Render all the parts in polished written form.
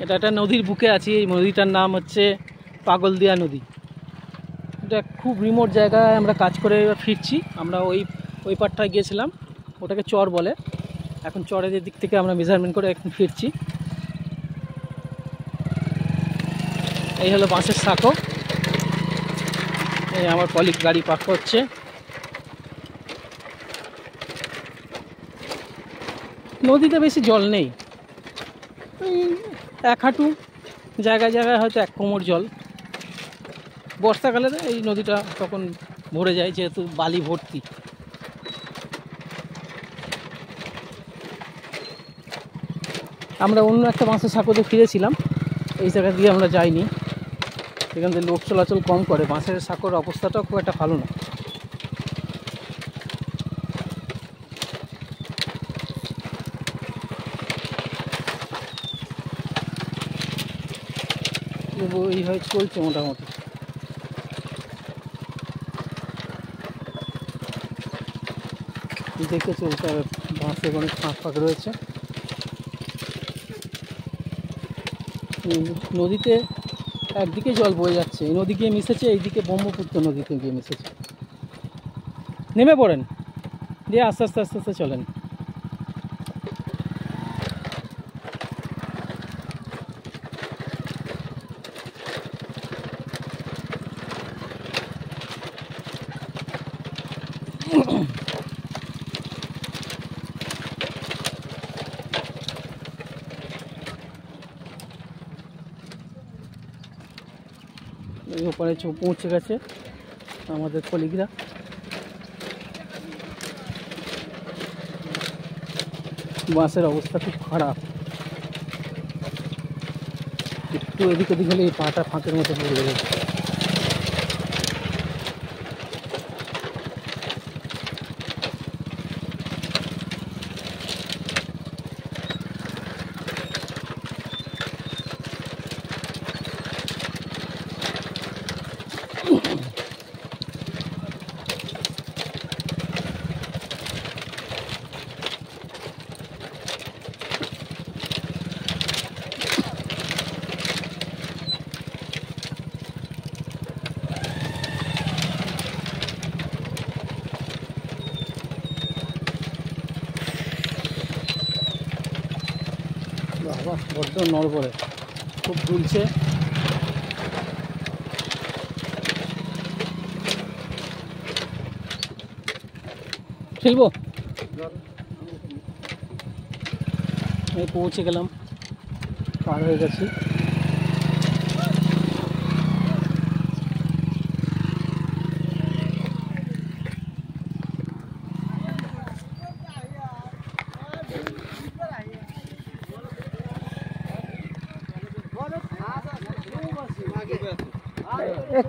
এটা একটা নদীর বুকে আছি। এই নদীটার নাম হচ্ছে পাগলদিয়া নদী। এটা খুব রিমোট জায়গায় আমরা কাজ করে ফিরছি। আমরা ওই পারটায় গিয়েছিলাম, ওটাকে চর বলে। এখন চরের দিক থেকে আমরা মেজারমেন্ট করে এখন ফিরছি। এই হলো বাঁশের সাঁকো। এই আমার কলিগ গাড়ি পার্ক করছে। নদীতে বেশি জল নেই, ওই 1 হাঁটু, জায়গায় জায়গায় হয়তো 1 কোমর জল। বর্ষাকালে এই নদীটা তখন ভরে যায়, যেহেতু বালি ভর্তি। আমরা অন্য একটা বাঁশের সাঁকোতে ফিরেছিলাম, এই জায়গা দিয়ে আমরা যাইনি। এখান থেকে লোক চলাচল কম করে। বাঁশের সাঁকোর অবস্থাটাও খুব একটা ভালো না। এইভাবে চলছে মোটামুটি। দেখে চলতে হবে, বাঁশের অনেক ফাঁক ফাঁক রয়েছে। নদীতে একদিকে জল বয়ে যাচ্ছে, এই নদী গিয়ে মিশেছে, এইদিকে ব্রহ্মপুত্র নদীতে গিয়ে মিশেছে। নেমে পড়েন, দিয়ে আস্তে আস্তে আস্তে আস্তে চলেন। ওপারে পৌঁছে গেছে আমাদের কলিগরা। বাসের অবস্থা খুব খারাপ, একটু এদিক ওদিক হলে এই পাটা ফাঁকের মধ্যে পড়ে যাচ্ছে। বাবা বড্ড নড়বড়ে, খুব দুলছে। খেলবো, এই পৌঁছে গেলাম, পার হয়ে গেছি।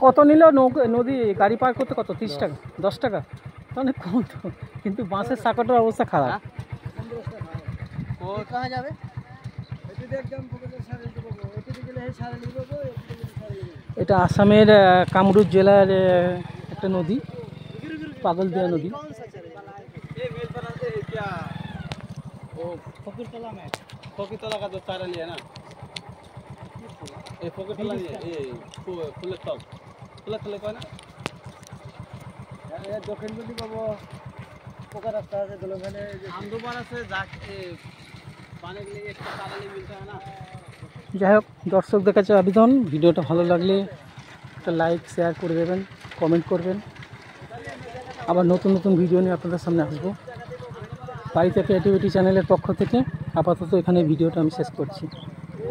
কত নিল নদী গাড়ি পার করতে? কত? 30 টাকা, 10 টাকা? অনেক কম তো, কিন্তু বাঁশের সাঁকোটার অবস্থা খারাপ। এটা আসামের কামরূপ জেলার একটা নদী, পাগলদিয়া নদী। ফকিরতলা का जो चारा लिया ना, ये फकीरतला ये फुलेर तले कय ना, ये दक्षिणपट्टि पाबो पोका रास्ता আছে দলখানে আমদোবার আছে, পানি গেলে একটা চারা নিয়ে মিলতে হয় না। যাই হোক, দর্শকদের কাছে আবেদন, ভিডিওটা ভালো লাগলে একটা লাইক শেয়ার করে দেবেন, কমেন্ট করবেন। আবার নতুন নতুন ভিডিও নিয়ে আপনাদের সামনে আসবো। বাড়িতে ক্রিয়েটিভিটি চ্যানেলের পক্ষ থেকে আপাতত এখানে ভিডিওটা আমি শেষ করছি।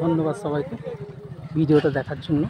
ধন্যবাদ সবাইকে ভিডিওটা দেখার জন্য।